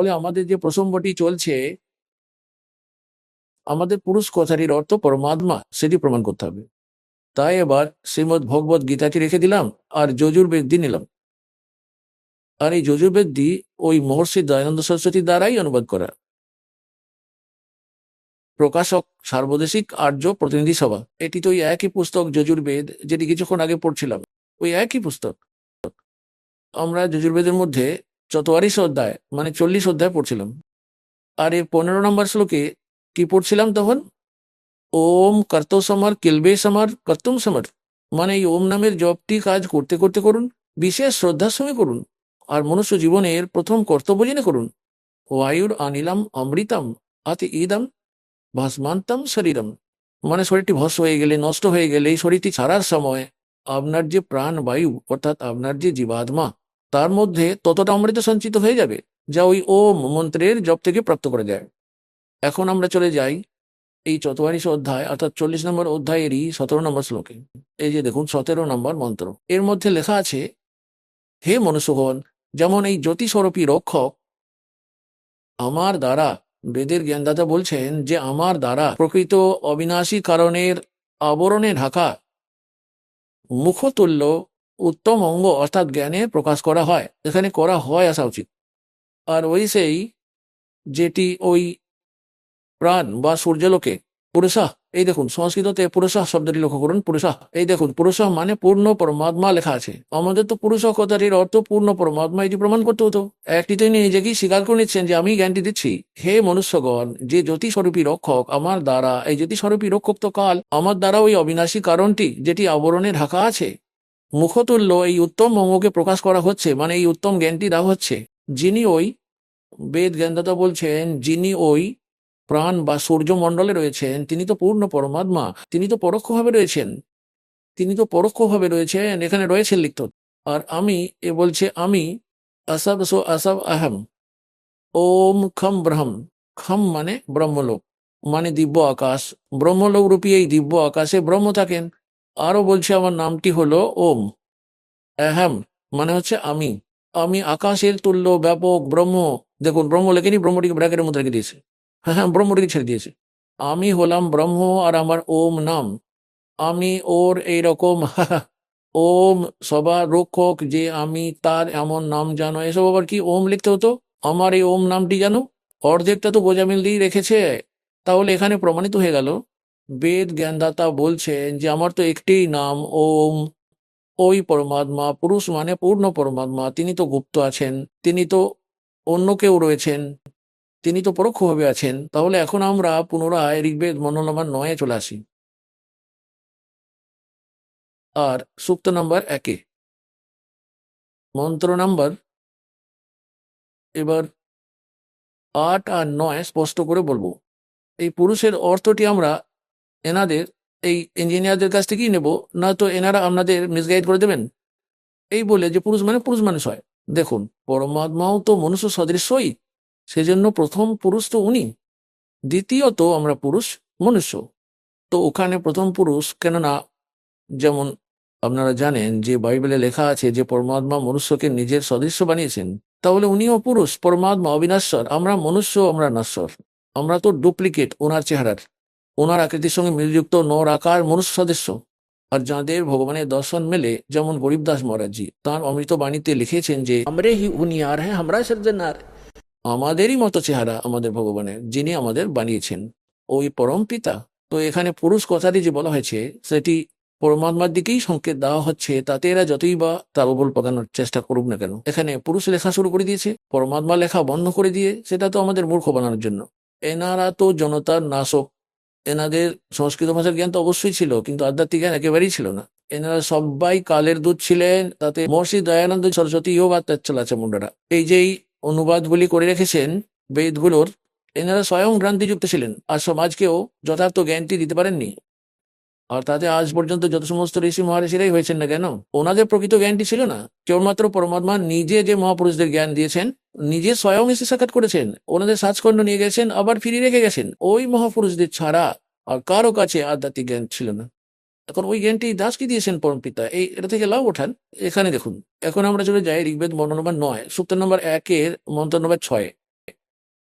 তাহলে আমাদের যে প্রসঙ্গটি চলছে, আমাদের পুরুষ কথাটির অর্থ পরমাত্মা, সেটি প্রমাণ করতে হবে। তাই এবার শ্রীমদ্ ভগবত গীতাটি রেখে দিলাম আর যজুর্বেদটি নিলাম। আর এই যজুর্বেদটি ওই মহর্ষি দয়ানন্দ সরস্বতীর দ্বারাই অনুবাদ করা। প্রকাশক সার্বদেশিক আর্য প্রতিনিধি সভা। এটি তো ওই একই পুস্তক যজুর্বেদ, যেটি কিছুক্ষণ আগে পড়ছিলাম, ওই একই পুস্তক। আমরা যজুর্বেদের মধ্যে 44 অধ্যায় মানে 40 অধ্যায় পড়ছিলাম। আর এই 15 নম্বর শ্লোকে কি পড়ছিলাম তখন? ওম কর্তো সমর কিলবে সমর কর্তুম সমর, মানে এই ওম নামের জপটি কাজ করতে করতে করুন, বিশেষ শ্রদ্ধার সঙ্গে করুন, আর মনুষ্য জীবনের প্রথম কর্তব্য জেনে করুন। ওয়ায়ুর আনিলাম অমৃতম আতি ইদম ভস্মান্তম শরীরম, মানে শরীরটি ভস্ম হয়ে গেলে, নষ্ট হয়ে গেলে, এই শরীরটি ছাড়ার সময় আপনার যে প্রাণ বায়ু অর্থাৎ আপনার যে জীবাত্মা, তার মধ্যে ততটা অমৃত সঞ্চিত হয়ে যাবে যা ওই ওম মন্ত্রের জপ থেকে প্রাপ্ত করা যায়। এখন আমরা চলে যাই এই 44 অধ্যায় অর্থাৎ 40 নম্বর অধ্যায়েরই 17 নম্বর শ্লোকে। এই যে দেখুন 17 নম্বর মন্ত্র, এর মধ্যে লেখা আছে, হে মনুষ্যগণ, যেমন এই জ্যোতিস্বরূপী রক্ষক আমার দ্বারা, বেদের জ্ঞানদাতা বলছেন যে আমার দ্বারা প্রকৃত অবিনাশী কারণের আবরণে ঢাকা মুখতুল্য উত্তম অঙ্গ অর্থাৎ জ্ঞানে প্রকাশ করা হয়, এখানে করা হয় আসা উচিত। আর ওই সেই যেটি ওই প্রাণ বা সূর্যলোকে পুরুষাহ, এই দেখুন সংস্কৃততে পুরুষাহ শব্দটি লক্ষ্য করুন, পুরুষাহ, এই দেখুন পুরুষাহ মানে পূর্ণ পরমাত্মা লেখা আছে। আমাদের তো পুরুষ কথাটির অর্থ পূর্ণ পরমাত্মা, এটি প্রমাণ করতে হতো। একটি তিনি নিজেকেই স্বীকার করে নিচ্ছেন যে আমি জ্ঞানটি দিচ্ছি। হে মনুষ্যগণ, যে জ্যোতিস্বরূপী রক্ষক আমার দ্বারা, এই জ্যোতিস্বরূপী রক্ষক তো কাল, আমার দ্বারা ওই অবিনাশী কারণটি যেটি আবরণে ঢাকা আছে, মুখতুল্য এই উত্তম অঙ্গকে প্রকাশ করা হচ্ছে, মানে এই উত্তম জ্ঞানটি দেওয়া হচ্ছে। যিনি ওই বেদ জ্ঞানদাতা বলছেন, যিনি ওই প্রাণ বা সূর্যমণ্ডলে রয়েছেন, তিনি তো পূর্ণ পরমাত্মা, তিনি তো পরোক্ষভাবে রয়েছেন, তিনি তো পরোক্ষভাবে রয়েছেন, এখানে রয়েছেন লিখত। আর আমি, এ বলছে আমি, আসব সো আসব আহম, ওম খম ব্রহ্ম, খম মানে ব্রহ্মলোক, মানে দিব্য আকাশ, ব্রহ্মলোক রূপী এই দিব্য আকাশে ব্রহ্ম থাকেন। আরো বলছে আমার নামটি হলো ওম। আহম মানে হচ্ছে আমি, আমি আকাশের তুল্য ব্যাপক ব্রহ্ম। দেখুন ব্রহ্ম লেখেনি, ব্রহ্মটিকে ব্র্যাকেটের মধ্যে রেখে দিয়েছে। হ্যাঁ হ্যাঁ, ব্রহ্মটিকে ছেড়ে দিয়েছে। আমি হলাম ব্রহ্ম আর আমার ওম নাম। আমি ওর এইরকম ওম সবার রক্ষক, যে আমি তার এমন নাম জানো, এসব আবার কি ওম লিখতে হতো? আমার এই ওম নামটি জানো, অর্ধেকটা তো গোজামিল দিয়ে রেখেছে। তাহলে এখানে প্রমাণিত হয়ে গেল, বেদ জ্ঞানদাতা বলছেন যে আমার তো একটিই নাম ওম। ওই পরমাত্মা, পুরুষ মানে পূর্ণ পরমাত্মা, তিনি তো গুপ্ত আছেন, তিনি তো অন্য কেউ রয়েছেন, তিনি তো পরোক্ষভাবে আছেন। তাহলে এখন আমরা পুনরায় ঋগ্বেদ মন্ডল নম্বর 9 চলে আসি। আর সূক্ত নাম্বার 1 মন্ত্র নাম্বার এবার 8 আর 9 স্পষ্ট করে বলবো। এই পুরুষের অর্থটি আমরা এনাদের এই ইঞ্জিনিয়ারদের কাছ থেকেই নেব, না তো এনারা আপনাদের মিসগাইড করে দেবেন। এই বলে যে পুরুষ মানে পুরুষ মানুষ হয়, দেখুন পরমাত্মাও তো মনুষ্য সদৃশই, সেজন্য প্রথম পুরুষ তো উনি, দ্বিতীয়ত আমরা পুরুষ মনুষ্য। তো ওখানে প্রথম পুরুষ কেননা, যেমন আপনারা জানেন যে বাইবেলে লেখা আছে যে পরমাত্মা মনুষ্যকে নিজের সদৃশ্য বানিয়েছেন, তাহলে উনিও পুরুষ, পরমাত্মা অবিনাশ্বর, আমরা মনুষ্য, আমরা নশ্বর, আমরা তো ডুপ্লিকেট ওনার চেহারার, ওনার আকৃতির সঙ্গে মিলযুক্ত নর আকার মনুষ্য সদৃশ্য। আর যাঁদের ভগবানের দর্শন মেলে, যেমন গরিবদাস মহারাজজি তাঁর অমৃত বাণীতে লিখেছেন যে আমরে হি উনিয়ার হ্যাঁ আমরা সর্জনার, আমাদেরই মতো চেহারা আমাদের ভগবানের, যিনি আমাদের বানিয়েছেন, ওই পরম পিতা। তো এখানে পুরুষ কথাটি যে বলা হয়েছে সেটি পরমাত্মার দিকেই সংকেত দেওয়া হচ্ছে, তাতে এরা যতই বা তালগোল পাকানোর চেষ্টা করুক না কেন, এখানে পুরুষ লেখা শুরু করে দিয়েছে, পরমাত্মা লেখা বন্ধ করে দিয়ে, সেটা তো আমাদের মূর্খ বানানোর জন্য। এনারা তো জনতার নাশক, এনাদের সংস্কৃত ভাষার জ্ঞান তো অবশ্যই ছিল, কিন্তু আধ্যাত্মিক জ্ঞান একেবারেই ছিল না। এনারা সবাই কালের দূত ছিলেন, তাতে মহর্ষি দয়ানন্দ সরস্বতীও বা তেচ্ছলাচা মুন্ডারা এই যেই অনুবাদগুলি করে রেখেছেন বেদগুলোর, এনারা স্বয়ং ভ্রান্তিযুক্ত ছিলেন আর সমাজকেও যথার্থ জ্ঞানটি দিতে পারেননি। আর তাতে আজ পর্যন্ত যত সমস্ত ঋষি মহারিষিরাই হয়েছেন না কেন, ওনাদের প্রকৃত জ্ঞানটি ছিল না। কেবলমাত্র পরমাত্মা নিজে যে মহাপুরুষদের জ্ঞান দিয়েছেন, নিজে স্বয়ং এসে সাক্ষাৎ করেছেন, ওনাদের সাজখণ্ড নিয়ে গেছেন, আবার ফিরিয়ে রেখে গেছেন। ওই মহাপুরুষদের ছাড়া আর কারো কাছে আধ্যাত্মিক জ্ঞান ছিল না। এখন ওই জ্ঞানটি দাস কি দিয়েছেন পরম পিতা, এই এটা থেকে লাভ ওঠান। এখানে দেখুন, এখন আমরা চলে যাই ঋগ্বেদ মন্ত্র নম্বর 9 সূক্ত নম্বর 1 মন্ত্র নম্বর 6।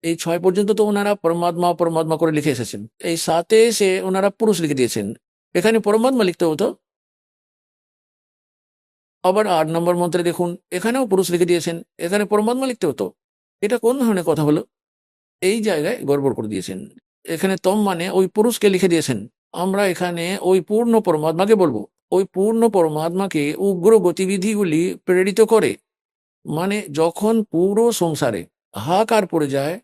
এই 6 পর্যন্ত তো ওনারা পরমাত্মা পরমাত্মা করে লিখে এসেছেন। এই 7-এ এসে ওনারা পুরুষ লিখে দিয়েছেন। এখানে পরমাত্মা লিখতে হতো। আবার 8 নম্বর মন্ত্রে দেখুন, এখানেও পুরুষ লিখে দিয়েছেন, এখানে পরমাত্মা লিখতে হতো। এটা কোন ধরনের কথা হলো? এই জায়গায় গড়বড় করে দিয়েছেন। এখানে তম মানে ওই পুরুষকে লিখে দিয়েছেন। আমরা এখানে ওই পূর্ণ পরমাত্মাকে বলবো। ওই পূর্ণ পরমাত্মাকে উগ্র গতিবিধিগুলি প্রেরিত করে, মানে যখন পুরো সংসারে হাহাকার পড়ে যায়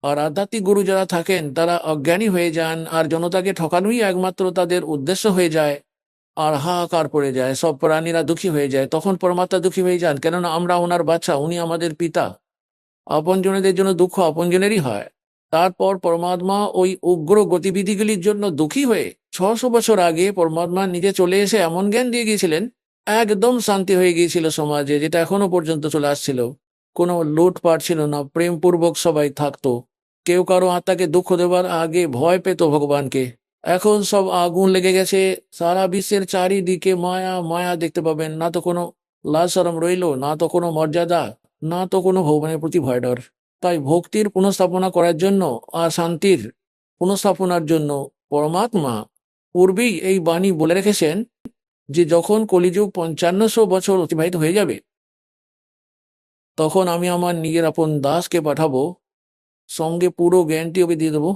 আর আধ্যাত্মিক গুরু যারা থাকেন তারা অজ্ঞানী হয়ে যান আর জনতাকে ঠকানোই একমাত্র তাদের উদ্দেশ্য হয়ে যায় আর হাহাকার পড়ে যায়, সব প্রাণীরা দুঃখী হয়ে যায়, তখন পরমাত্মা দুঃখী হয়ে যান, কেননা আমরা ওনার বাচ্চা, উনি আমাদের পিতা। আপনজনেদের জন্য দুঃখ আপনজনেরই হয়। তারপর পরমাত্মা ওই উগ্র গতিবিধিগুলির জন্য দুঃখী হয়ে 600 বছর আগে পরমাত্মা নিজে চলে এসে এমন জ্ঞান দিয়ে গিয়েছিলেন, একদম শান্তি হয়ে গিয়েছিল সমাজে, যেটা এখনো পর্যন্ত চলে আসছিল। কোনো লুটপাট ছিল না, প্রেমপূর্বক সবাই থাকতো। কেউ কারো আত্মাকে দুঃখ দেওয়ার আগে ভয় পেত ভগবানকে। এখন সব আগুন লেগে গেছে, সারা বিশ্বের চারিদিকে মায়া মায়া দেখতে পাবেন না, তো কোনো লাজ শরম রইল না, তো কোনো মর্যাদা, না তো কোনো ভগবানের প্রতি ভয় ডর। তাই ভক্তির পুনঃস্থাপনা করার জন্য আর শান্তির পুনঃস্থাপনার জন্য পরমাত্মা পূর্বেই এই বাণী বলে রেখেছেন যে যখন কলিযুগ 5500 বছর অতিবাহিত হয়ে যাবে, তখন আমি আমার নিজের আপন দাসকে পাঠাবো, সঙ্গে পুরো জ্ঞানটি ওকে দিয়ে দেবো।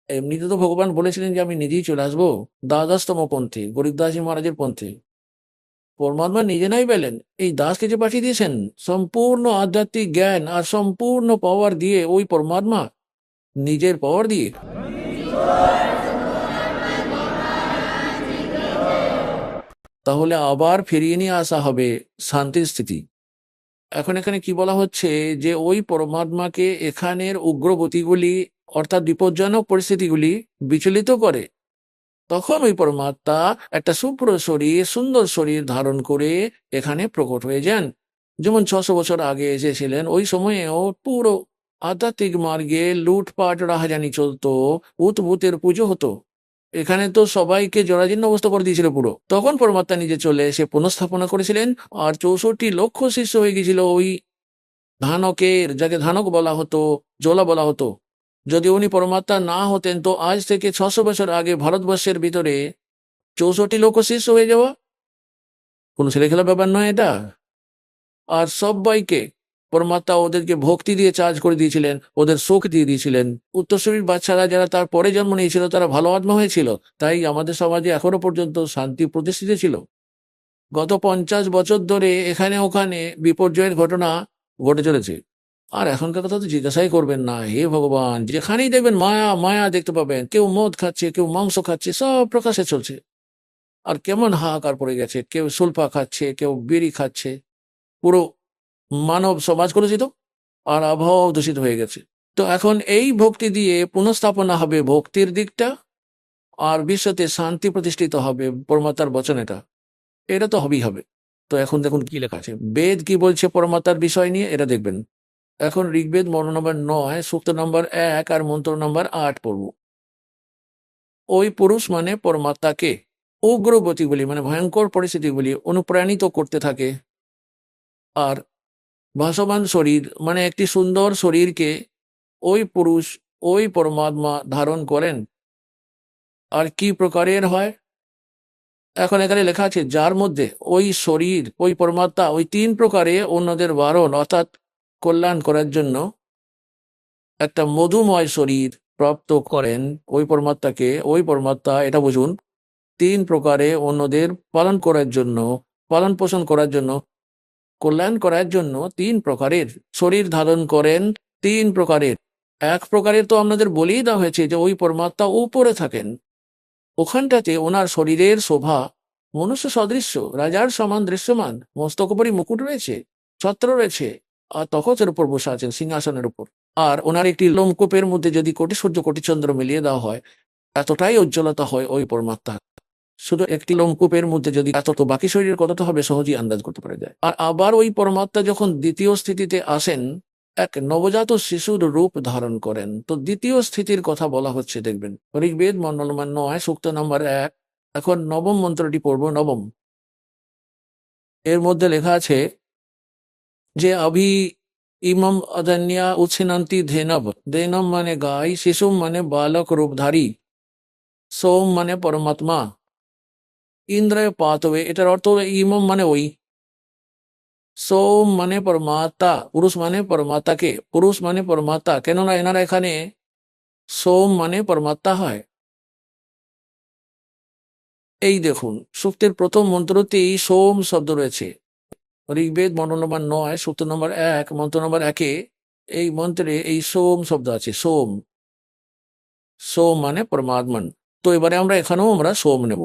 এমনিতে তো ভগবান বলেছিলেন যে আমি নিজেই চলে আসবো দ্বাদশতম পন্থী, গরিবদাসী মহারাজের পন্থী। পরমাত্মা নিজে নাই বলেন, এই দাসকে যে পাঠিয়ে দিয়েছেন সম্পূর্ণ আধ্যাত্মিক জ্ঞান আর সম্পূর্ণ পাওয়ার দিয়ে, ওই পরমাত্মা নিজের পাওয়ার দিয়ে। তাহলে আবার ফিরিয়ে নিয়ে আসা হবে শান্তির স্থিতি। এখন এখানে কি বলা হচ্ছে যে ওই পরমাত্মাকে এখানের উগ্রগতিগুলি অর্থাৎ বিপজ্জনক পরিস্থিতিগুলি বিচলিত করে, তখন ওই পরমাত্মা একটা শুভ্র শরীর, সুন্দর শরীর ধারণ করে এখানে প্রকট হয়ে যান। যেমন 600 বছর আগে এসেছিলেন, ওই সময়েও পুরো আধ্যাত্মিক মার্গে লুটপাট রাহাজানি চলতো, ভূতের পুজো হতো। এখানে তো সবাইকে জরাজীর্ণ অবস্থা করে দিয়েছিল পুরো। তখন পরমাত্মা নিজে চলে এসে পুনঃস্থাপনা করেছিলেন, আর 64 লক্ষ শিষ্য হয়ে গিয়েছিল ওই ধানকের, যাকে ধানক বলা হতো, জোলা বলা হতো। যদি উনি পরমাত্মা না হতেন তো আজ থেকে 600 বছর আগে ভারতবর্ষের ভিতরে 64 লক্ষ শিষ্য হয়ে যাওয়া কোনো ছেলেখেলা ব্যাপার নয় এটা। আর সবাইকে পরমাত্মা ওদেরকে ভক্তি দিয়ে চার্জ করে দিয়েছিলেন, ওদের সুখ দিয়ে দিয়েছিলেন। উত্তরসূরির বাচ্চারা যারা তার পরে জন্ম নিয়েছিল তারা ভালো আত্মা হয়েছিল, তাই আমাদের সমাজে এখনো পর্যন্ত শান্তি প্রতিষ্ঠিত ছিল। গত 50 বছর ধরে এখানে ওখানে বিপর্যয়ের ঘটনা ঘটে চলেছে। আর এখনকার কথা তো জিজ্ঞাসাই করবেন না, হে ভগবান, যেখানেই দেখবেন মায়া মায়া দেখতে পাবেন। কেউ মদ খাচ্ছে, কেউ মাংস খাচ্ছে, সব প্রকাশে চলছে। আর কেমন হাহাকার পড়ে গেছে, কেউ সুলফা খাচ্ছে, কেউ বিড়ি খাচ্ছে। পুরো মানব সমাজ কলুষিত আর আবহাওয়া দূষিত হয়ে গেছে। তো এখন এই ভক্তি দিয়ে পুনঃস্থাপনা হবে ভক্তির দিকটা, আর বিশ্বতে শান্তি প্রতিষ্ঠিত হবে পরমাত্মার বচন। এটা তো হবেই হবে। তো এখন দেখুন কি লেখা আছে, বেদ কি বলছে পরমাত্মার বিষয় নিয়ে, এটা দেখবেন। এখন ঋগ্বেদ মন্ত্র নম্বর 9, সূক্ত নম্বর 1 আর মন্ত্র নম্বর 8 পড়ব। ওই পুরুষ মানে পরমাত্মাকে উগ্র গতিগুলি মানে ভয়ঙ্কর পরিস্থিতিগুলি অনুপ্রাণিত করতে থাকে, আর ভাসমান শরীর মানে একটি সুন্দর শরীরকে ওই পুরুষ ওই পরমাত্মা ধারণ করেন। আর কি প্রকারের হয়, এখন এখানে লেখা আছে, যার মধ্যে ওই শরীর ওই পরমাত্মা ওই 3 প্রকারে অন্যদের বারণ অর্থাৎ কল্যাণ করার জন্য একটা মধুময় শরীর প্রাপ্ত করেন। ওই পরমাত্মাকে, ওই পরমাত্মা, এটা বুঝুন, 3 প্রকারে অন্যদের পালন করার জন্য, পালন পোষণ করার জন্য, কল্যাণ করার জন্য 3 প্রকারের শরীর ধারণ করেন। 3 প্রকারের। এক প্রকারের তো আপনাদের বলেই দেওয়া হয়েছে যে ওই পরমাত্মা উপরে থাকেন, ওখানটাতে ওনার শরীরের শোভা মনুষ্য সদৃশ্য, রাজার সমান দৃশ্যমান, মস্তক উপরই মুকুট রয়েছে, ছত্র রয়েছে, আর তখতের উপর বসে আছেন সিংহাসনের উপর। আর ওনার একটি লোমকূপের মধ্যে যদি কোটি সূর্য কোটি চন্দ্র মিলিয়ে দেওয়া হয়, এতটাই উজ্জ্বলতা হয় ওই পরমাত্মা। শুধু একটি লোমকূপের মধ্যে যদি এত, তো বাকি শরীরের কতটা হবে সহজেই আন্দাজ করতে পারা যায়। আর আবার ওই পরমাত্মা যখন দ্বিতীয় স্থিতিতে আসেন, এক নবজাত শিশুর রূপ ধারণ করেন। তো দ্বিতীয় স্থিতির কথা বলা হচ্ছে, দেখবেন ঋগ্বেদ মন্ত্র নম্বর 9 সূক্ত নম্বর 1। এখন নবম মন্ত্রটি পড়ব। নবম, এর মধ্যে লেখা আছে যে अभी ইমম অদন্যা উচ্ছিন্নন্তি ধেনব, ধেনম মানে গাই, শিশুম মানে বালক রূপধারী, সোম মানে পরমাত্মা, ইন্দ্রয় পাতবে, এটার অর্থ হলো ইমম মানে ওই, সোম মানে পরমাত্মা, পুরুষ মানে পরমাত্মাকে, পুরুষ মানে পরমাত্মা, কেননা এনারা এখানে সোম মানে পরমাত্মা হয়। এই দেখুন সূক্তের প্রথম মন্ত্রতেই সোম শব্দ রয়েছে। ঋগ্বেদ মন্ত্র নম্বর 9 সূক্ত নম্বর 1 মন্ত্র নম্বর 1-এ এই মন্ত্রে এই সোম শব্দ আছে। সোম, সোম মানে পরমাত্মন। তো এবারে এখানেও আমরা সোম নেব।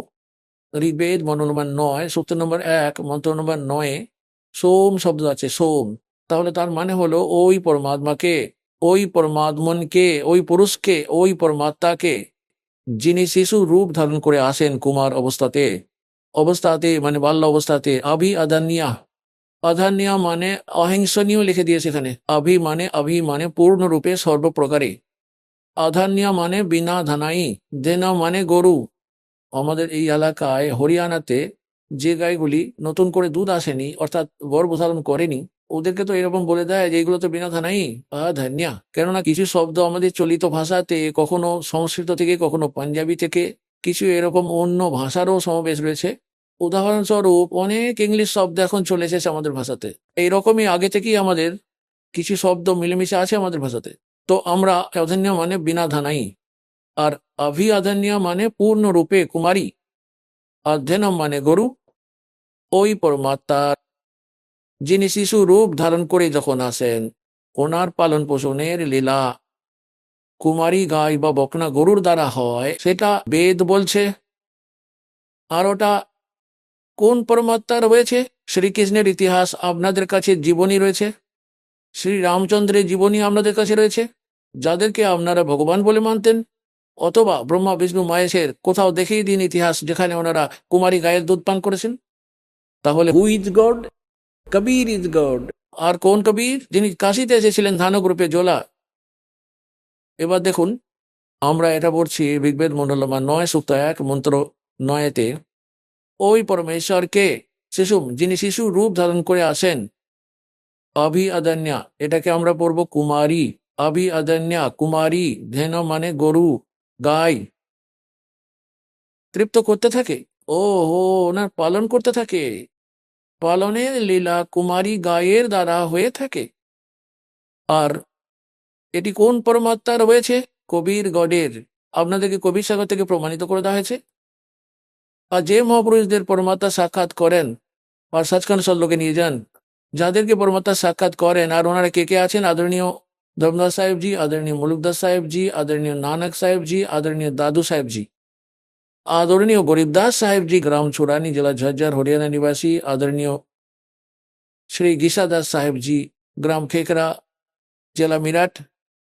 ঋগ্বেদ মন্ত্র নম্বর 9 সূক্ত নম্বর 1 মন্ত্র নম্বর 9-এ সোম শব্দ আছে, সোম। তাহলে তার মানে হলো ওই পরমাত্মাকে, ওই পরমাত্মনকে, ওই পুরুষকে, ওই পরমাত্মাকে, যিনি শিশু রূপ ধারণ করে আসেন কুমার অবস্থাতে, মানে বাল্য অবস্থাতে। আভি আদান্যা, আধান্যা মানে অহিংসনীয় লিখে দিয়েছে এখানে। আভি মানে পূর্ণরূপে সর্বপ্রকারে, আধান্যা মানে বিনা ধানাই, দেনা মানে গরু। আমাদের এই এলাকায় হরিয়ানাতে যে গাইগুলি নতুন করে দুধ আসেনি, অর্থাৎ গর্ভধারণ করেনি, ওদেরকে তো এরকম বলে দেয় যে এগুলো তো বিনা ধানাই, ধন্যা। কেননা কিছু শব্দ আমাদের চলিত ভাষাতে কখনো সংস্কৃত থেকে, কখনো পাঞ্জাবি থেকে, কিছু এরকম অন্য ভাষারও সমাবেশ রয়েছে। উদাহরণস্বরূপ অনেক ইংলিশ শব্দ এখন চলে এসেছে আমাদের ভাষাতে। এইরকমই আগে থেকেই আমাদের কিছু শব্দ মিলেমিশে আছে আমাদের ভাষাতে। তো আমরা অধন্য মানে বিনা ধানাই, আর অভি আধন্যা মানে পূর্ণরূপে কুমারী, অধ্যয়নম মানে গরু, ওই পরমাত্মার যিনি শিশু রূপ ধারণ করে যখন আসেন, ওনার পালন পোষণের লীলা কুমারী গাই বা বকনা গরুর দ্বারা হয়, সেটা বেদ বলছে। আর ওটা কোন পরমাত্মা রয়েছে? শ্রীকৃষ্ণের ইতিহাস আপনাদের কাছে জীবনী রয়েছে, শ্রী রামচন্দ্রের জীবনী আপনাদের কাছে রয়েছে, যাদেরকে আপনারা ভগবান বলে মানতেন। অথবা ব্রহ্মা বিষ্ণু মহেশের কোথাও দেখিয়ে দিন ইতিহাস যেখানে ওনারা কুমারী গায়ের দুধ পান করেছেন। তাহলে who is God? Kabir is God. আর কোন কবির? যিনি কাশিতে এসেছিলেন ধানক রূপে জোলা। এবার দেখুন আমরা এটা পড়ছি ঋগ্বেদ মন্ডল 9 সূক্ত 1 মন্ত্র 9-তে, ওই পরমেশ্বরকে শিশু, যিনি শিশু রূপ ধারণ করে আসেন, অভি আদন্যা, এটাকে আমরা পড়বো কুমারী, অভি আদন্যা কুমারী, ধেন মানে গরু, গাই, তৃপ্ত করতে থাকে। ও হো, ওনার পালন করতে থাকে। পালনের লীলা কুমারী গায়ের দ্বারা হয়ে থাকে। আর এটি কোন পরমাত্মা রয়েছে? কবির গডের। আপনাদেরকে কবির সাগর থেকে প্রমাণিত করে দেওয়া হয়েছে। আর যে মহাপুরুষদের পরমাত্মা সাক্ষাৎ করেন আর সচখণ্ড সল্লোকে নিয়ে যান, যাদেরকে পরমাত্মা সাক্ষাৎ করেন, আর ওনারা কে কে আছেন? আদরণীয় ধর্মদাস সাহেবজি, আদরণীয় মুলুকদাস সাহেবজি, আদরণীয় নানক সাহেবজি, আদরণীয় দাদু সাহেবজি, আদরণীয় গরিবদাস সাহেবজি, গ্রাম চুরানি, জেলা ঝজ্জার, হরিয়ানা নিবাসী, আদরণীয় শ্রী গীসাদাস সাহেবজি, গ্রাম খেকরা, জেলা মিরাট,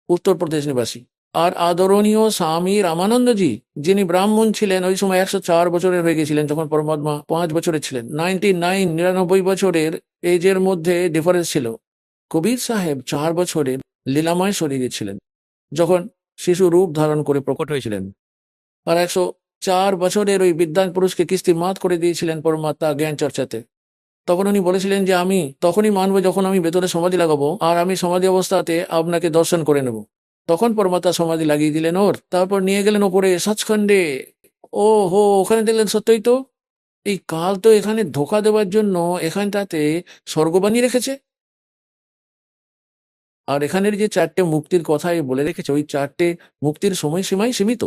উত্তরপ্রদেশ নিবাসী। আর আদরণীয় স্বামী রামানন্দজি, যিনি ব্রাহ্মণ ছিলেন, ওই সময় 104 বছরের হয়ে গেছিলেন যখন পরমাত্মা 5 বছরের ছিলেন। 99 বছরের এজের মধ্যে ডিফারেন্স ছিল। কবির সাহেব 4 বছরের লীলাময় শরীরে ছিলেন যখন শিশু রূপ ধারণ করে প্রকট হয়েছিলেন। আর 104 বছরের ওই বিদ্বান পুরুষকে কিস্তি মাত করে দিয়েছিলেন পরমাত্মা জ্ঞান চর্চাতে। তখন উনি বলেছিলেন যে আমি তখনই মানবো যখন আমি ভেতরে সমাধি লাগাবো, আর আমি সমাধি অবস্থাতে আপনাকে দর্শন করে নেব। তখন পরমাত্মা সমাধি লাগিয়ে দিলেন ওর, তারপর নিয়ে গেলেন ওপরে সচখণ্ডে। ও হো, ওখানে দেখলেন সত্যই তো এই কাল তো এখানে ধোকা দেওয়ার জন্য এখানটাতে স্বর্গবাণী রেখেছে। আর এখানের যে 4টে মুক্তির কথাই বলে রেখেছে, ওই 4টে মুক্তির সময়সীমাই সীমিত।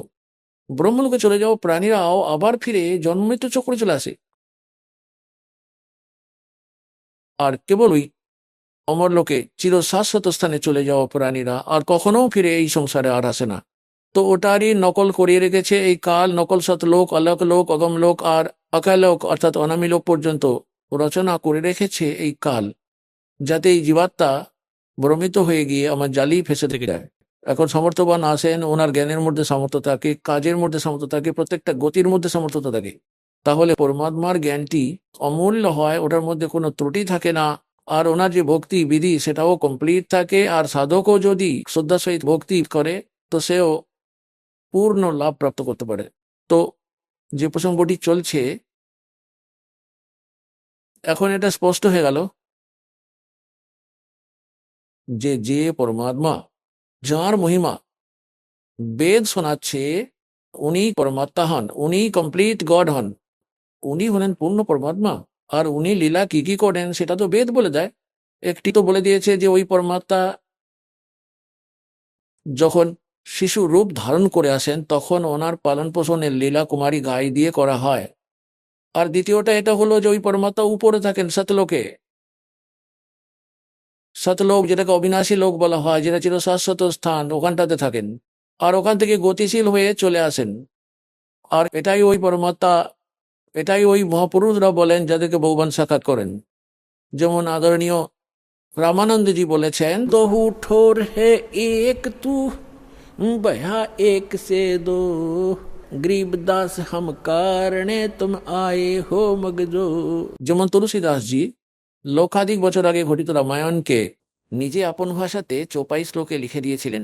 ব্রহ্মলোকে চলে যাওয়া প্রাণীরাও আবার ফিরে জন্মমৃত্যু চক্রে চলে আসে। আর কেবল ওই অমরলোকে চিরশাশ্বত স্থানে চলে যাওয়া প্রাণীরা আর কখনো ফিরে এই সংসারে আর আসে না। তো ওটারই নকল করিয়ে রেখেছে এই কাল। নকল সৎ লোক, অলক লোক, অগম লোক আর অকালোক অর্থাৎ অনামী লোক পর্যন্ত রচনা করে রেখেছে এই কাল, যাতে এই জীবাত্মা ভ্রমিত হয়ে গিয়ে আমার জালি ফেসে থেকে যায়। এখন সমর্থবান আসেন, ওনার জ্ঞানের মধ্যে সামর্থ্য থাকে, কাজের মধ্যে সামর্থ্য থাকে, প্রত্যেকটা গতির মধ্যে সামর্থ্যতা থাকে। তাহলে পরমাত্মার জ্ঞানটি অমূল্য হয়, ওটার মধ্যে কোনো ত্রুটি থাকে না। আর ওনার যে ভক্তি বিধি সেটাও কমপ্লিট থাকে। আর সাধকও যদি শ্রদ্ধার সহিত ভক্তি করে তো সেও পূর্ণ লাভ প্রাপ্ত করতে পারে। তো যে প্রসঙ্গটি চলছে এখন এটা স্পষ্ট হয়ে গেল যে যে পরমাত্মা, যার মহিমা বেদ শোনাচ্ছে, উনি পরমাত্মা হন, উনি কমপ্লিট গড হন, উনি হলেন পূর্ণ পরমাত্মা। আর উনি লীলা কি কি করেন সেটা তো বেদ বলে দেয়। একটি তো বলে দিয়েছে যে ওই পরমাত্মা যখন শিশু রূপ ধারণ করে আসেন তখন ওনার পালন পোষণের লীলা কুমারী গাই দিয়ে করা হয়। আর দ্বিতীয়টা এটা হলো যে ওই পরমাত্মা উপরে থাকেন সতলোকে, সতলোক যেটাকে অবিনাশী লোক বলা হয়, যেটা চির শাশ্বত স্থান, ওখানটাতে থাকেন। আর ওখান থেকে গতিশীল হয়ে চলে আসেন। আর এটাই ওই পরমাত্মা, এটাই ওই মহাপুরুষরা বলেন যাদেরকে ভগবান সাক্ষাৎ করেন। যেমন আদরণীয় রামানন্দজি বলেছেন, দহু ঠোর হে এক তু বয়া এক সে দো, গরিবদাস হাম কারণে তুম আয়ে হো মগজো। যেমন তুলসীদাসজি লক্ষাধিক বছর আগে ঘটিত রামায়ণকে নিজে আপন ভাষাতে চোপাই শ্লোকে লিখে দিয়েছিলেন।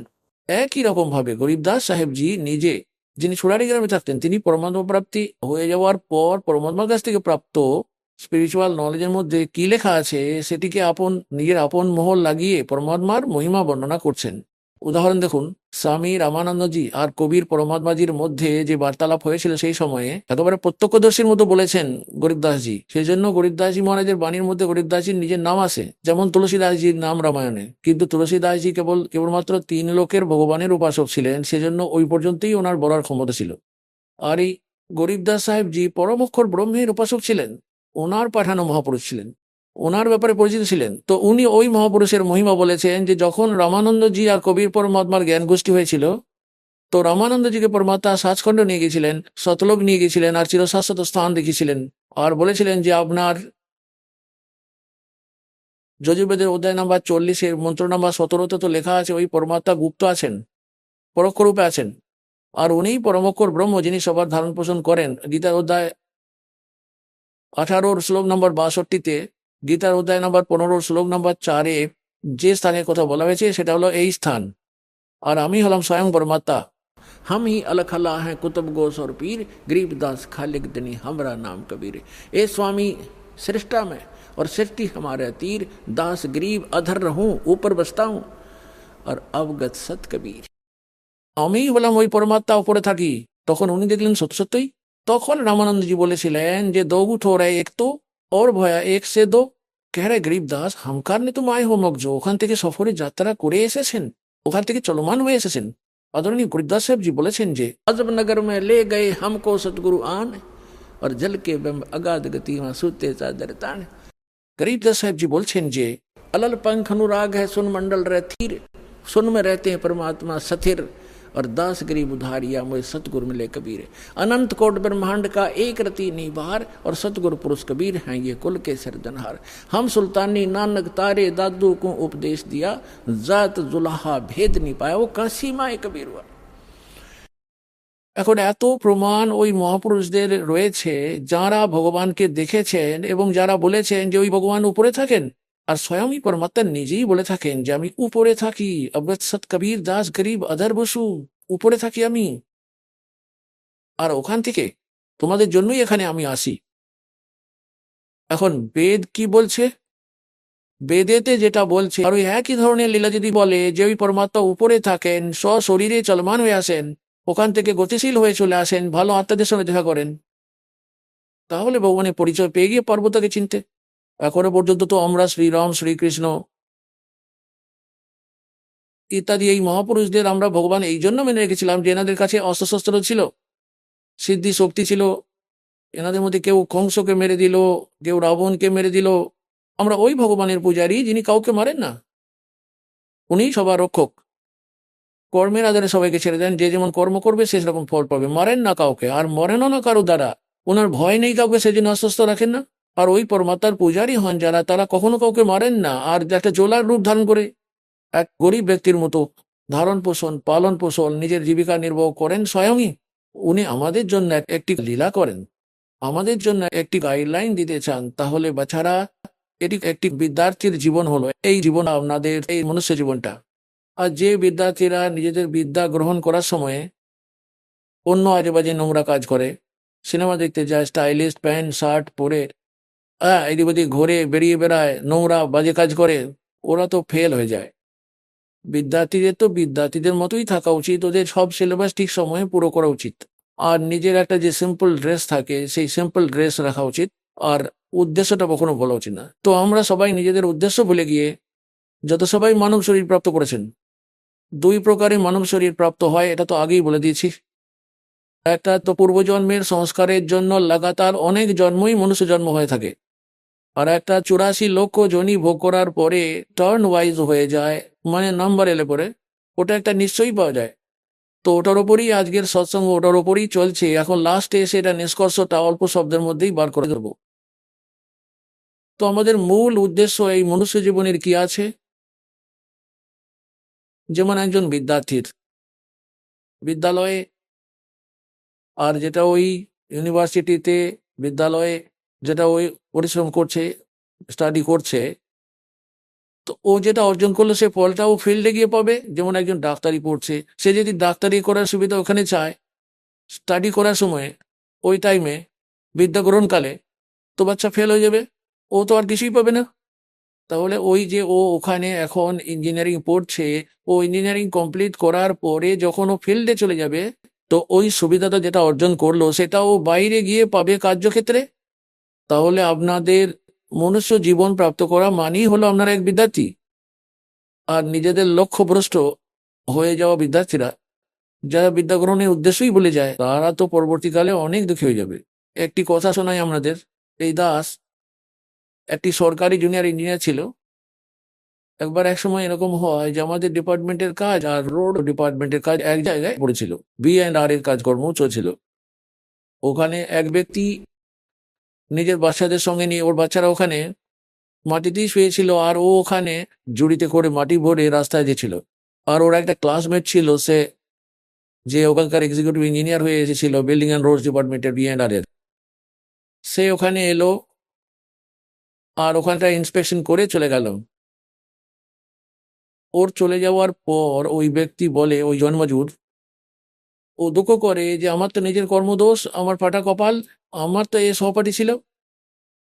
একই রকম ভাবে গরিবদাস সাহেবজি নিজে, যিনি সুরারি গ্রামে থাকতেন, তিনি পরমাত্মা প্রাপ্তি হয়ে যাওয়ার পর পরমাত্মার কাছ থেকে প্রাপ্ত স্পিরিচুয়াল নলেজের মধ্যে কি লেখা আছে সেটিকে নিজের আপন মোহর লাগিয়ে পরমাত্মার মহিমা বর্ণনা করছেন। উদাহরণ দেখুন, স্বামী রামানন্দজি আর কবির পরমাত্মাজির মধ্যে যে বার্তালাপ হয়েছিল সেই সময়ে একেবারে প্রত্যক্ষদর্শীর মতো বলেছেন গরিবদাসজি। সেই জন্য গরিবদাসজি মহারাজের বাণীর মধ্যে গরিবদাসজির নিজের নাম আসে, যেমন তুলসীদাসজির নাম রামায়ণে। কিন্তু তুলসীদাসজি কেবলমাত্র 3 লোকের ভগবানের উপাসক ছিলেন, সেজন্য ওই পর্যন্তই ওনার বলার ক্ষমতা ছিল। আর এই গরিবদাস সাহেবজি পরম অক্ষর ব্রহ্মের উপাসক ছিলেন, ওনার পাঠানো মহাপুরুষ ছিলেন, ওনার ব্যাপারে পরিচিত ছিলেন। তো উনি ওই মহাপুরুষের মহিমা বলেছেন যে যখন রামানন্দজি আর কবির পরমাত্মার জ্ঞান গোষ্ঠী হয়েছিল, তো রামানন্দজিকে পরমাত্মা সাজখণ্ড নিয়ে গেছিলেন, সতলোক নিয়ে গেছিলেন, আর চিরশাশ্বত স্থান দেখিয়েছিলেন। আর বলেছিলেন যে আপনার যজুর্বেদের অধ্যায় নাম্বার 40 মন্ত্র নাম্বার 17 তো লেখা আছে ওই পরমাত্মা গুপ্ত আছেন, পরোক্ষ রূপে আছেন। আর উনিই পরমক্ষর ব্রহ্ম, যিনি সবার ধারণ পোষণ করেন। গীতার অধ্যায় 18 শ্লোক নম্বর 62-তে, গীতার অধ্যায় নম্বর 15 শ্লোক নম্বর 4-এ যে স্থানের কথা বলা হয়েছে সেটা হলো এই স্থান। আর আমি হলাম স্বয়ং পরমাত্মা। हम ही अलख अल्लाह हैं कुतुब गोस और पीर, गरीबदास खालिक दनी हमरा नाम कबीर। ए स्वामी सृष्टा में और सृष्टि हमारे तीर, दास गरीब अधर रहूं ऊपर बसता हूं और अवगत सत कबीर। আমি হলাম ওই পরমাত্মা, উপরে থাকি। তখন উনি দেখলেন সত্য সত্যই। তখন রামানন্দজি বলেছিলেন যে দো উঠো রে এক তো और ভয়া এক সে দো, কহ রে গরিব দাস হাম কারণে তুম আয়ে হো মগজো। ওখান থেকে সফরে যাত্রা করে এসেছেন, ওখান থেকে চলমান হয়ে এসেছেন। আদরণীয় গরিবদাস সাহেবজি বলেছেন যে अजब नगर में ले गए हमको सतगुरु आन, और जल के बिंब अगाध गति वहां सूते चादर तान। गरीबदास साहेबजी বলছেন যে अलल पंख अनुराग है सुन मंडल रह थीर, सुन में रहते हैं परमात्मा सथिर, और दास गरीब उधारिया मुझे सतगुरु मिले कबीर। अनंत कोट ब्रह्मांड का एक रति निबार, और सतगुरु पुरुष कबीर हैं ये कुल के सिरजनहार। हम सुल्तानी नानक तारे दादू को उपदेश दिया, जात जुलाहा भेद नहीं पाया, वो काशी माए कबीर हुआ। এখন এত প্রমাণ ওই মহাপুরুষদের রয়েছে যারা ভগবানকে দেখেছেন এবং যারা বলেছেন যে ওই ভগবান উপরে থাকেন। আর স্বয়ংই পরমাত্মা নিজেই বলে থাকেন যে আমি উপরে থাকি, অবগত সৎ কবীর দাস গরিব আধার বসু, উপরে থাকি আমি। আর ওখান থেকে তোমাদের জন্যই এখানে আমি আসি। এখন বেদ কি বলছে? বেদেতে যেটা বলছে আর ওই একই ধরনের লীলা যদি বলে যে ওই পরমাত্মা উপরে থাকেন, স্বশরীরে চলমান হয়ে আসেন, ওখান থেকে গতিশীল হয়ে চলে আসেন, ভালো আত্মাদের সঙ্গে দেখা করেন, তাহলে ভগবানের পরিচয় পেয়ে গিয়ে পারবো তাকে চিনতে। এখনো পর্যন্ত তো আমরা শ্রীরাম, শ্রীকৃষ্ণ ইত্যাদি এই মহাপুরুষদের আমরা ভগবান এই জন্য মেনে রেখেছিলাম যে এনাদের কাছে অস্ত্রশস্ত্র ছিল, সিদ্ধি শক্তি ছিল। এনাদের মধ্যে কেউ কংসকে মেরে দিল, কেউ রাবণকে মেরে দিল। আমরা ওই ভগবানের পূজারী যিনি কাউকে মারেন না, উনি সবার রক্ষক। কর্মের আধারে সবাইকে ছেড়ে দেন, যে যেমন কর্ম করবে সে সেরকম ফল পাবে। মারেন না কাউকে, আর মরেনও না কারো দ্বারা। ওনার ভয় নেই কাউকে, সেজন্য অস্বস্ত রাখেন না। আর ওই পরমাত্মার পূজারী হন যারা, তারা কখনো কাউকে মারেন না। আর একটা জোলার রূপ ধারণ করে এক গরিব ব্যক্তির মতো ধারণ পোষণ, পালন পোষণ, নিজের জীবিকা নির্বাহ করেন স্বয়ংই। উনি আমাদের জন্য একটি লীলা করেন, আমাদের জন্য একটি গাইডলাইন দিতে চান। তাহলে বাছারা, এটি একটি বিদ্যার্থীর জীবন হলো, এই জীবন আপনাদের, এই মনুষ্য জীবনটা। আর যে বিদ্যার্থীরা নিজেদের বিদ্যা গ্রহণ করার সময় অন্য আজে বাজে নোংরা কাজ করে, সিনেমা দেখতে যায়, স্টাইলিশ প্যান্ট শার্ট পরে এদিক ওদিক ঘুরে বেরিয়ে বেড়ায়, নোংরা বাজে কাজ করে, ওরা তো ফেল হয়ে যায়। বিদ্যার্থীদের তো বিদ্যার্থীদের মতোই থাকা উচিত, ওদের সব সিলেবাস ঠিক সময়ে পুরো করা উচিত, আর নিজের একটা যে সিম্পল ড্রেস থাকে সেই সিম্পল ড্রেস রাখা উচিত, আর উদ্দেশ্যটা কখনো বলা উচিত না। তো আমরা সবাই নিজেদের উদ্দেশ্য ভুলে গিয়ে যত সবাই মানব শরীর প্রাপ্ত করেছেন, দুই প্রকারের মানব শরীর প্রাপ্ত হয়, এটা তো আগেই বলে দিয়েছি। একটা তো পূর্বজন্মের সংস্কারের জন্য লাগাতার অনেক জন্মই মনুষ্য জন্ম হয়ে থাকে, আর একটা 84 লক্ষ জনি ভোগ করার পরে টার্ন ওয়াইজ হয়ে যায়, মানে নাম্বার এলে পরে ওটা একটা নিশ্চয়ই পাওয়া যায়। তো ওটার ওপরই আজকের সৎসঙ্গ, ওটার ওপরই চলছে। এখন লাস্টে এসে এটা নিষ্কর্ষটা অল্প শব্দের মধ্যেই বার করে দেবো। তো আমাদের মূল উদ্দেশ্য এই মনুষ্য জীবনের কি আছে? যেমন একজন বিদ্যার্থীর বিদ্যালয়ে, আর যেটা ওই ইউনিভার্সিটিতে, বিদ্যালয়ে যেটা ওই পরিশ্রম করছে, স্টাডি করছে, তো ও যেটা অর্জন করলো সে ফলটা ও ফিল্ডে গিয়ে পাবে। যেমন একজন ডাক্তারি পড়ছে, সে যদি ডাক্তারি করার সুবিধা ওখানে চায় স্টাডি করার সময়, ওই টাইমে, বিদ্যা গ্রহণকালে, তো বাচ্চা ফেল হয়ে যাবে, ও তো আর কিছুই পাবে না। তাহলে ওই যে ও ওখানে এখন ইঞ্জিনিয়ারিং পড়ছে, ও ইঞ্জিনিয়ারিং কমপ্লিট করার পরে যখন ও ফিল্ডে চলে যাবে, তো ওই সুবিধাটা যেটা অর্জন করলো সেটা ও বাইরে গিয়ে পাবে কার্যক্ষেত্রে। তাহলে আপনাদের মনুষ্য জীবন প্রাপ্ত করা মানেই হলো আপনারা এক বিদ্যার্থী। আর নিজেদের লক্ষ্যভ্রষ্ট হয়ে যাওয়া বিদ্যার্থীরা, যারা বিদ্যা গ্রহণের উদ্দেশ্যই ভুলে যায়, তারা তো পরবর্তীকালে অনেক দুঃখী হয়ে যাবে। একটি কথা শোনাই আপনাদের। এই দাস একটি সরকারি জুনিয়র ইঞ্জিনিয়ার ছিল। একবার এক সময় এরকম হয় যে আমাদের ডিপার্টমেন্টের কাজ আর রোড ডিপার্টমেন্টের কাজ এক জায়গায় পড়েছিল, B&R এর কাজকর্ম চলছিল। ওখানে এক ব্যক্তি নিজের বাচ্চাদের সঙ্গে নিয়ে, ওর বাচ্চারা ওখানে মাটিতেই শুয়েছিল, আর ও ওখানে জুড়িতে করে মাটি ভরে রাস্তায় যেছিল। আর ওর একটা ক্লাসমেট ছিল, সে যে ওখানকার এক্সিকিউটিভ ইঞ্জিনিয়ার হয়ে এসেছিল বিল্ডিং অ্যান্ড রোডস ডিপার্টমেন্টের B&R এর, সে ওখানে এলো আর ওখানটা ইন্সপেকশন করে চলে গেল। ওর চলে যাওয়ার পর ওই ব্যক্তি বলে, ওই জন্মজুর, ও দুঃখ করে যে আমার তো নিজের কর্মদোষ, আমার ফাটা কপাল, আমার তো এ সহপাঠী ছিল,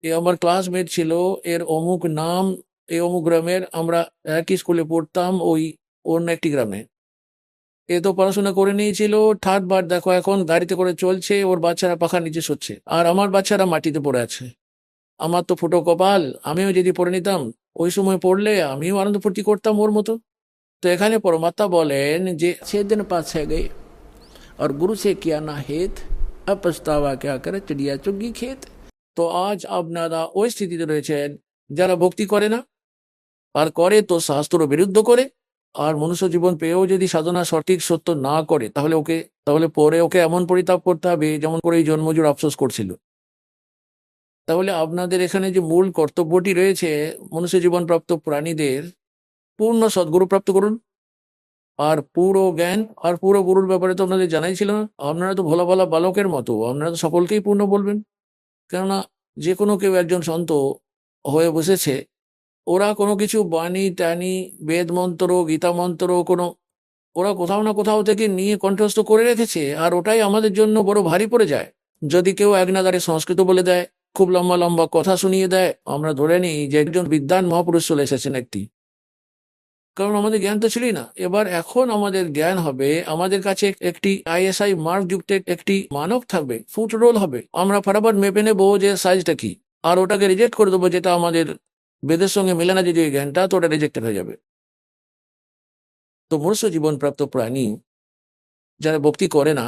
এ আমার ক্লাসমেট ছিল, এর অমুক নাম, এ অমুক গ্রামের, আমরা একই স্কুলে পড়তাম ওই অন্য একটি গ্রামে। এ তো পড়াশোনা করে নিয়েছিল, ঠাট বার দেখো এখন গাড়িতে করে চলছে, ওর বাচ্চারা পাখার নিচে শুচ্ছে, আর আমার বাচ্চারা মাটিতে পড়ে আছে। আমার তো ফুটো কপাল, আমিও যদি পড়ে নিতাম ওই সময় পড়লে আমিও আনন্দ ফুর্তি করতাম ওর মতো। তো এখানে পরমাত্মা বলেন যে 6 दिन पास है गए और गुरु से किया ना हेत, अब पछतावा क्या करे चिड़िया चुग्गी खेत। তো আজ আপনারা ওই স্থিতিতে রয়েছেন যারা ভক্তি করে না, আর করে তো শাস্ত্র বিরুদ্ধ করে, আর মনুষ্য জীবন পেয়েও যদি সাধনা সঠিক সত্য না করে, তাহলে পরে ওকে এমন পরিতাপ করতে হবে যেমন করে এই জন্মজুর আফসোস করছিল। তাহলে আপনাদের এখানে যে মূল কর্তব্যটি রয়েছে, মনুষ্য জীবন প্রাপ্ত প্রাণীদের পূর্ণ সদ্গুরু প্রাপ্ত করুন, আর পুরো জ্ঞান আর পুরো গুরুর ব্যাপারে তো আপনাদের জানাই ছিল না। আপনারা তো ভোলা ভালা বালকের মতো, আপনারা তো সকলকেই পূর্ণ বলবেন। কেননা যে কোনো কেউ একজন সন্ত হয়ে বসেছে, ওরা কোনো কিছু বাণী টানি, বেদ মন্ত্র, গীতা মন্ত্র, কোনো ওরা কোথাও না কোথাও থেকে নিয়ে কণ্ঠস্থ করে রেখেছে, আর ওটাই আমাদের জন্য বড় ভারী পড়ে যায়। যদি কেউ এক নাগারে সংস্কৃত বলে দেয়, খুব লম্বা লম্বা কথা শুনিয়ে দেয়, আমরা ধরে নিই যে একজন বিদ্বান মহাপুরুষ চলে এসেছেন একটি। কারণ আমাদের জ্ঞান তো ছিলই না। এবার এখন আমাদের জ্ঞান হবে, আমাদের কাছে একটি ISI মার্ক যুক্ত একটি মানক থাকবে, ফুট রোল হবে, আমরা ফটাফট মেপে নেবো যে সাইজটা কি, আর ওটাকে রিজেক্ট করে দেবো, যেটা আমাদের বেদের সঙ্গে মেলে না যদি ওই জ্ঞানটা, তো ওটা রিজেক্টেড হয়ে যাবে। তো মনুষ্য জীবন প্রাপ্ত প্রাণী যারা ভক্তি করে না,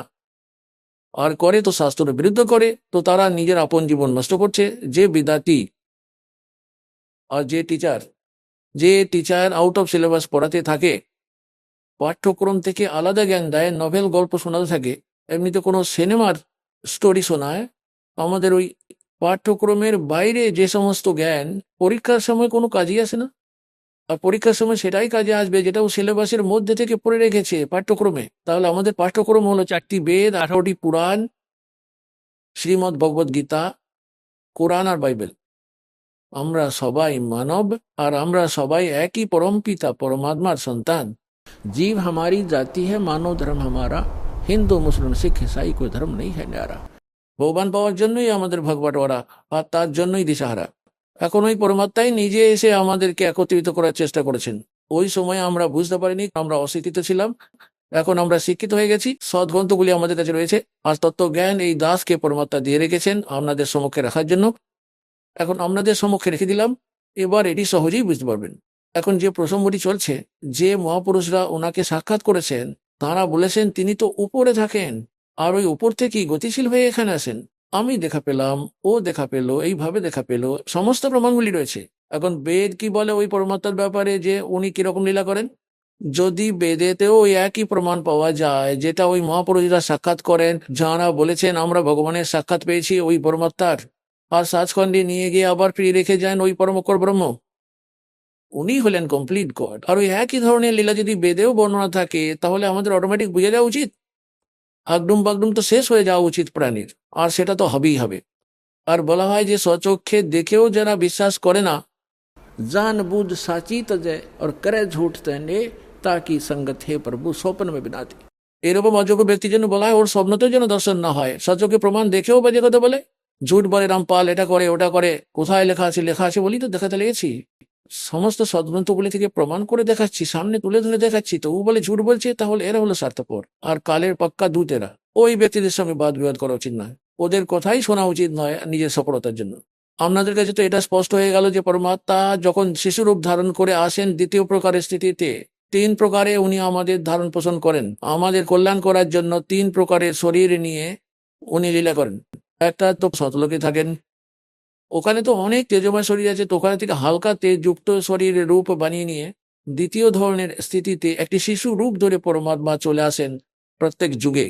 আর করে তো শাস্ত্রের বিরুদ্ধ করে, তো তারা নিজের আপন জীবন নষ্ট করছে। যে বিদ্যার্থী আর যে টিচার আউট অফ সিলেবাস পড়াতে থাকে, পাঠ্যক্রম থেকে আলাদা জ্ঞান দেয়, নভেল গল্প শোনাতে থাকে, এমনিতে কোনো সিনেমার স্টোরি শোনায়, আমাদের ওই পাঠ্যক্রমের বাইরে যে সমস্ত জ্ঞান পরীক্ষার সময় কোনো কাজই আসে না, আর পরীক্ষার সময় সেটাই কাজে আসবে যেটা ও সিলেবাসের মধ্যে থেকে পড়ে রেখেছে পাঠ্যক্রমে। তাহলে আমাদের পাঠ্যক্রম হলো 4টি বেদ, 18টি পুরাণ, শ্রীমদ্ ভগবদ গীতা, কোরআন আর বাইবেল। আমরা সবাই মানব, আর আমরা সবাই একই পরম পিতা পরমাত্মার সন্তান। জীব हमारी जाति है, मानव धर्म हमारा, হিন্দু মুসলিম শিখ ইসাই কোই ধর্ম নেই है न्यारा। ভগবান পাওয়ার জন্যই আমাদের ভগবাটওয়ারা, আর তার জন্যই দিশাহারা। এখন ওই পরমাত্মাই নিজে এসে আমাদেরকে একত্রিত করার চেষ্টা করেছেন। ওই সময় আমরা বুঝতে পারিনি, আমরা অশিক্ষিত ছিলাম। এখন আমরা শিক্ষিত হয়ে গেছি, সদ্গ্রন্থগুলি আমাদের কাছে রয়েছে, আর তত্ত্বজ্ঞান এই দাসকে পরমাত্মা দিয়ে রেখেছেন আপনাদের সম্মুখে রাখার জন্য। এখন আপনাদের সম্মুখে রেখে দিলাম, এবার এটি সহজেই বুঝতে পারবেন। এখন যে প্রসঙ্গটি চলছে, যে মহাপুরুষরা ওনাকে সাক্ষাৎ করেছেন তারা বলেছেন তিনি তো উপরে থাকেন, আর ওই উপর থেকেই গতিশীল হয়ে এখানে আসেন। আমি দেখা পেলাম, ও দেখা পেল, এইভাবে দেখা পেল, সমস্ত প্রমাণগুলি রয়েছে। এখন বেদ কি বলে ওই পরমাত্মার ব্যাপারে, যে উনি কিরকম লীলা করেন? যদি বেদেতেও ওই একই প্রমাণ পাওয়া যায় যেটা ওই মহাপুরুষরা সাক্ষাৎ করেন, যারা বলেছেন আমরা ভগবানের সাক্ষাৎ পেয়েছি ওই পরমাত্মার, আর সাজখণ্ডে নিয়ে গিয়ে আবার ফিরিয়ে রেখে যান ওই পরমকর ব্রহ্ম, উনি হলেন কমপ্লিট গড। আর ওই একই ধরনের লীলা যদি বেদেও বর্ণনা থাকে, তাহলে আমাদের অটোমেটিক বুঝে যাওয়া উচিত আগডুম বাগডুম তো শেষ হয়ে যাওয়া উচিত প্রাণীর, আর সেটা তো হবেই হবে। আর বলা হয় যে স্বচক্ষে দেখেও যারা বিশ্বাস করে না, জান বুঝ সাচি তজে আর করে ঝুট তেনে তাকি সঙ্গত হে প্রভু স্বপ্ন মে বিনাতি। এরকম অযোগ্য ব্যক্তির জন্য বলা হয় ওর স্বপ্নতেও যেন দর্শন না হয়, সচক্ষে প্রমাণ দেখেও বাজে কথা বলে, ঝুট বলে রামপাল এটা করে ওটা করে। কোথায় লেখা আছে? লেখা আছে বলি তো দেখাতে লেগেছি, সমস্ত সদ্গ্রন্থগুলি থেকে প্রমাণ করে দেখাচ্ছি, সামনে তুলে ধরে দেখাচ্ছি, তো ও বলে ঝুট বলছে, তাহলে এরা হলো স্বার্থপর আর কালের পাক্কা দূতেরা। ওই ব্যক্তিদের সঙ্গে বাদ বিবাদ করা উচিত নয়, ওদের কথাই শোনা উচিত নয় নিজের সফলতার জন্য। আপনাদের কাছে তো এটা স্পষ্ট হয়ে গেল যে পরমাত্মা যখন শিশুরূপ ধারণ করে আসেন দ্বিতীয় প্রকারের স্থিতিতে, তিন প্রকারে উনি আমাদের ধারণ পোষণ করেন, আমাদের কল্যাণ করার জন্য তিন প্রকারের শরীর নিয়ে উনি লীলা করেন। একটা তো সতলোকে থাকেন, ওখানে তো অনেক তেজময় শরীর আছে, তো ওখানে থেকে হালকা তেজযুক্ত শরীরের রূপ বানিয়ে নিয়ে দ্বিতীয় ধরনের স্থিতিতে একটি শিশু রূপ ধরে পরমাত্মা চলে আসেন। প্রত্যেক যুগে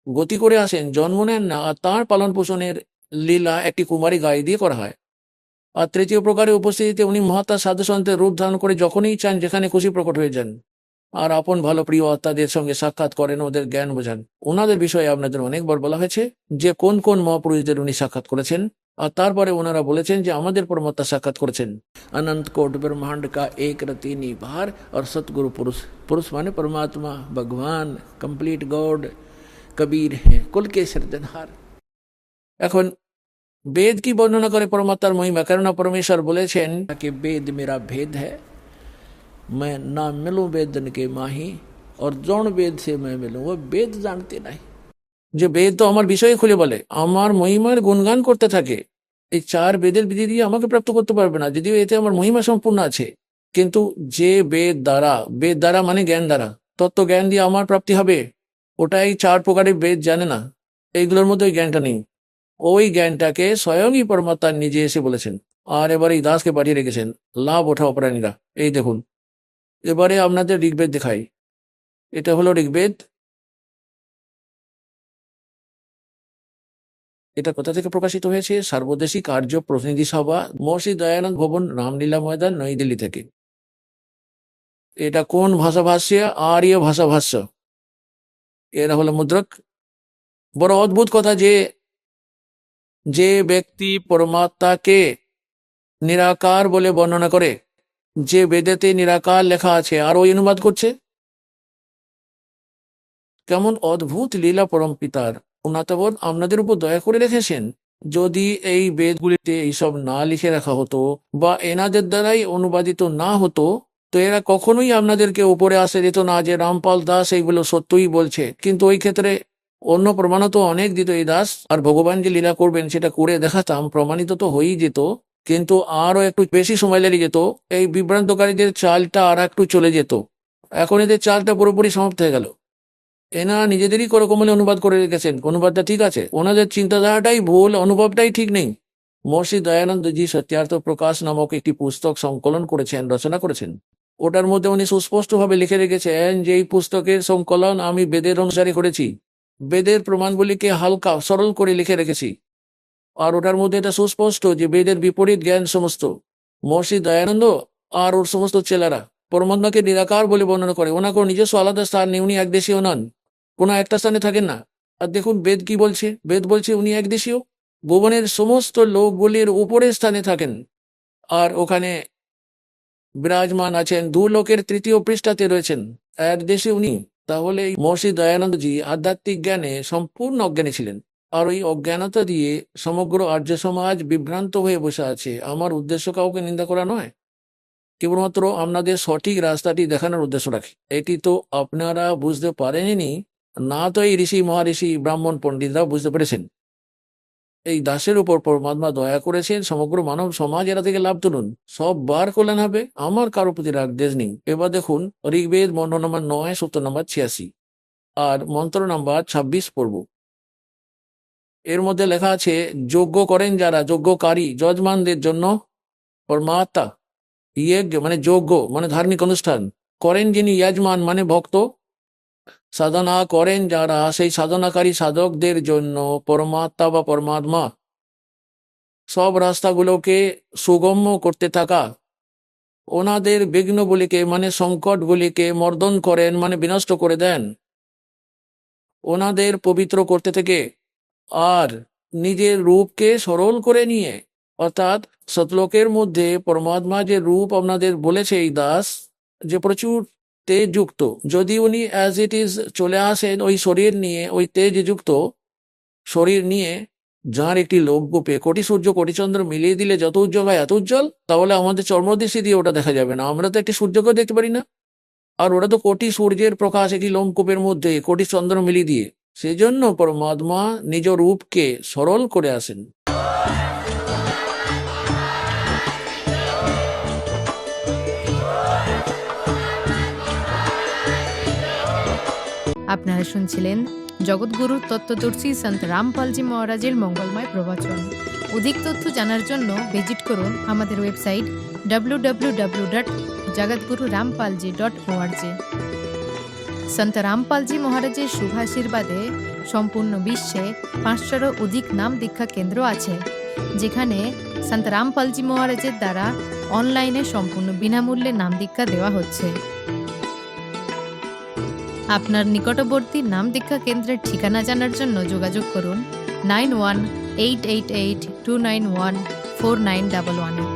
গতি করে আসেন, জন্ম নেন না, আর তাঁর পালন পোষণের লীলা একটি কুমারী গায়ে দিয়ে করা হয়। আর তৃতীয় প্রকারের উপস্থিতিতে উনি মহাত্মা সাধু সন্তের রূপ ধারণ করে যখনই চান যেখানে খুশি প্রকট হয়ে যান, আর আপন ভালো প্রিয় আত্মাদের সঙ্গে সাক্ষাৎ করেন, ওদের জ্ঞান বোঝান। ওনাদের বিষয়ে আপনাদের অনেকবার বলা হয়েছে যে কোন কোন মহাপুরুষদের উনি সাক্ষাৎ করেছেন, আর তারপরে ওনারা বলেছেন যে আমাদের পরমাত্মা সাক্ষাৎ করেছেন। অনন্ত কোট ব্রह्मांड का एक रति निभार और सतगुरु पुरुष, पुरुष माने परमात्मा भगवान कंप्लीट गॉड कबीर है कुल के सृजनहार। এখন বেদ কি বর্ণনা করে পরমাত্মার মহিমা? কেননা পরমেশ্বর বলেছেন कि वेद मेरा भेद है, मैं ना मिलूं वेदन के माही और जौन वेद से मैं मिलूं वो वेद जानते नहीं। যে বেদ তো আমার বিষয়ে খুলে বলে, আমার মহিমার গুণগান করতে থাকে, এই চার বেদের বিধি দিয়ে আমাকে প্রাপ্ত করতে পারবে না, যদিও এতে আমার মহিমা সম্পূর্ণ আছে। কিন্তু যে বেদ দ্বারা মানে জ্ঞান দ্বারা, তত্ত্ব জ্ঞান দিয়ে আমার প্রাপ্তি হবে, ওটাই চার প্রকারের বেদ জানে না, এইগুলোর মধ্যে ওই জ্ঞানটা নেই। ওই জ্ঞানটাকে স্বয়ংই পরমাত্মা নিজে এসে বলেছেন, আর এবার এই দাসকে পাঠিয়ে রেখেছেন, লাভ ওঠাও প্রাণীরা। এই দেখুন, এবারে আপনাদের ঋগ্বেদ দেখাই। এটা হলো ঋগ্বেদ। এটা কোথা থেকে প্রকাশিত হয়েছে? সার্বদেশিক আর্য প্রতিনিধি সভা, মহর্ষি দয়ানন্দ ভবন, রামলীলা ময়দান, নই দিল্লি থেকে। এটা কোন ভাষা ভাষ্য? আর্য ভাষা ভাষ্য। এরা হলো মুদ্রক। বড় অদ্ভুত কথা যে যে ব্যক্তি পরমাত্মাকে নিরাকার বলে বর্ণনা করে, যে বেদেতে নিরাকার লেখা আছে, আর ওই অনুবাদ করছে, কেমন অদ্ভুত লীলা পরম পিতার। উনাতবর আপনাদের উপর দয়া করে রেখেছেন। যদি এই বেদগুলিতে এইসব না লিখে রাখা হতো বা এনাদের দ্বারাই অনুবাদিত না হতো, তো এরা কখনোই আপনাদেরকে উপরে আসে যেত না যে রামপাল দাস এইগুলো সত্যই বলছে। কিন্তু ওই ক্ষেত্রে অন্য প্রমাণও তো অনেক দিত এই দাস, আর ভগবান যে লীলা করবেন সেটা করে দেখাতাম, প্রমাণিত তো হয়েই যেত, কিন্তু আরো একটু বেশি সময় লেগে যেত। এই বিভ্রান্তকারীদের চালটা আর একটু চলে যেত। এখন এদের চালটা পুরোপুরি সমাপ্ত হয়ে গেল। এনারা নিজেদেরই করকমলে অনুবাদ করে রেখেছেন, অনুবাদটা ঠিক আছে, ওনাদের চিন্তাধারাটাই ভুল, অনুভবটাই ঠিক নেই। মহর্ষি দয়ানন্দজি সত্যার্থ প্রকাশ নামক একটি পুস্তক সংকলন করেছেন, রচনা করেছেন। ওটার মধ্যে উনি সুস্পষ্টভাবে লিখে রেখেছেন যে এই পুস্তকের সংকলন আমি বেদের অনুসারে করেছি, বেদের প্রমাণগুলিকে হালকা সরল করে লিখে রেখেছি। আর ওটার মধ্যে এটা সুস্পষ্ট যে বেদের বিপরীত জ্ঞান সমস্ত। মহর্ষি দয়ানন্দ আর ওর সমস্ত চেলারা পরমাত্মাকে নিরাকার বলে বর্ণনা করে, ওনার কোনো নিজস্ব আলাদা স্থান নেই, উনি একদেশীয় নন, কোনো একটা স্থানে থাকেন না। আর দেখুন বেদ কি বলছে, বেদ বলছে উনি একদেশীয়, ভুবনের সমস্ত লোকগুলির উপরের স্থানে থাকেন, আর ওখানে বিরাজমান আছেন, দু লোকের তৃতীয় পৃষ্ঠাতে রয়েছেন, এক দেশে উনি। তাহলে এই মহর্ষি দয়ানন্দজি আধ্যাত্মিক জ্ঞানে সম্পূর্ণ অজ্ঞানী ছিলেন, আর ওই অজ্ঞানতা দিয়ে সমগ্র আর্য সমাজ বিভ্রান্ত হয়ে বসে আছে। আমার উদ্দেশ্য কাউকে নিন্দা করা নয়, কেবলমাত্র আপনাদের সঠিক রাস্তাটি দেখানোর উদ্দেশ্য রাখে। এটি তো আপনারা বুঝতে পারেননি, না তো এই ঋষি মহাঋষি ব্রাহ্মণ পণ্ডিতরাও বুঝতে পেরেছেন। এই দাসের উপর পরমাত্মা দয়া করেছেন, সমগ্র মানব সমাজ এরা থেকে লাভ তুলুন, সব বার কল্যাণ হবে, আমার কারো প্রতি রাগ দেশ নেই। এবার দেখুন ঋগ্বেদ মন্ত্র নম্বর 9, সূত্র নম্বর 86 আর মন্ত্র নাম্বার 26 পড়ব। এর মধ্যে লেখা আছে, যজ্ঞ করেন যারা, যজ্ঞকারী যজমানদের জন্য পরমাত্মা, যজ্ঞ মানে যজ্ঞ মানে ধার্মিক অনুষ্ঠান করেন যিনি, যজমান মানে ভক্ত, সাধনা করেন যারা, সেই সাধনাকারী সাধকদের জন্য পরমাত্মা বা পরমাত্মা সব রাস্তাগুলোকে সুগম্য করতে থাকা, ওনাদের বিঘ্নগুলিকে মানে সংকটগুলিকে মর্দন করেন মানে বিনষ্ট করে দেন, ওনাদের পবিত্র করতে থেকে আর নিজের রূপকে সরল করে নিয়ে, অর্থাৎ সতলোকের মধ্যে পরমাত্মা যে রূপ আপনাদের বলেছে এই দাস, যে প্রচুর তেজযুক্ত, যদি উনি অ্যাজ ইট ইজ চলে আসেন ওই শরীর নিয়ে, ওই তেজযুক্ত শরীর নিয়ে, যার একটি লোকগোপে কোটি সূর্য কোটি চন্দ্র মিলিয়ে দিলে যত উজ্জ্বল হয় এত উজ্জ্বল, তাহলে আমাদের চর্মদৃষ্টি দিয়ে ওটা দেখা যাবে না, আমরা তো একটি সূর্যকেও দেখতে পারি না, আর ওটা তো কোটি সূর্যের প্রকাশ একটি লোমকূপের মধ্যে কোটি চন্দ্র মিলিয়ে দিয়ে, সেজন্য পরমাত্মা নিজ রূপকে সরল করে আসেন। আপনারা শুনছিলেন জগৎগুরু তত্ত্বদর্শী সন্ত রামপালজি মহারাজের মঙ্গলময় প্রবচন। অধিক তথ্য জানার জন্য ভিজিট করুন আমাদের ওয়েবসাইট www.jagatgururampalji.org। সন্ত রামপালজি মহারাজের শুভাশীর্বাদে সম্পূর্ণ বিশ্বে 500-এরও অধিক নাম দীক্ষা কেন্দ্র আছে, যেখানে সন্ত রামপালজি মহারাজের দ্বারা অনলাইনে সম্পূর্ণ বিনামূল্যে নাম দীক্ষা দেওয়া হচ্ছে। আপনার নিকটবর্তী নাম দীক্ষা কেন্দ্রের ঠিকানা জানার জন্য যোগাযোগ করুন 918882914911।